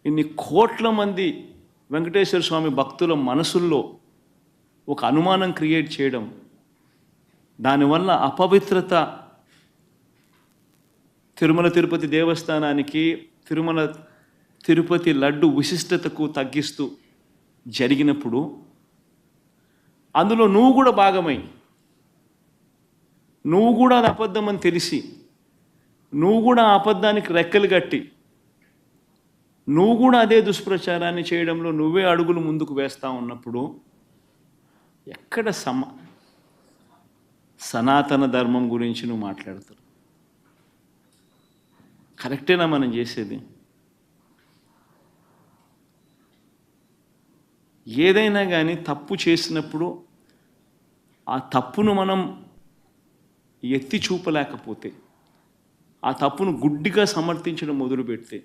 ఇన్ని కోట్ల మంది వెంకటేశ్వర స్వామి భక్తుల మనసుల్లో ఒక అనుమానం క్రియేట్ చేయడం, దానివల్ల అపవిత్రత తిరుమల తిరుపతి దేవస్థానానికి, తిరుమల తిరుపతి లడ్డు విశిష్టతకు తగ్గిస్తూ జరిగినప్పుడు అందులో నువ్వు కూడా భాగమై, నువ్వు కూడా అది అబద్ధం అని తెలిసి, నువ్వు కూడా ఆ అబద్ధానికి రెక్కలు కట్టి, నువ్వు కూడా అదే దుష్ప్రచారాన్ని చేయడంలో నువ్వే అడుగులు ముందుకు వేస్తూ ఉన్నప్పుడు ఎక్కడ సనాతన ధర్మం గురించి నువ్వు మాట్లాడతావు? కరెక్టేనా మనం చేసేది? ఏదైనా కానీ తప్పు చేసినప్పుడు ఆ తప్పును మనం ఎత్తి చూపలేకపోతే, ఆ తప్పును గుడ్డిగా సమర్థించడం మొదలుపెడితే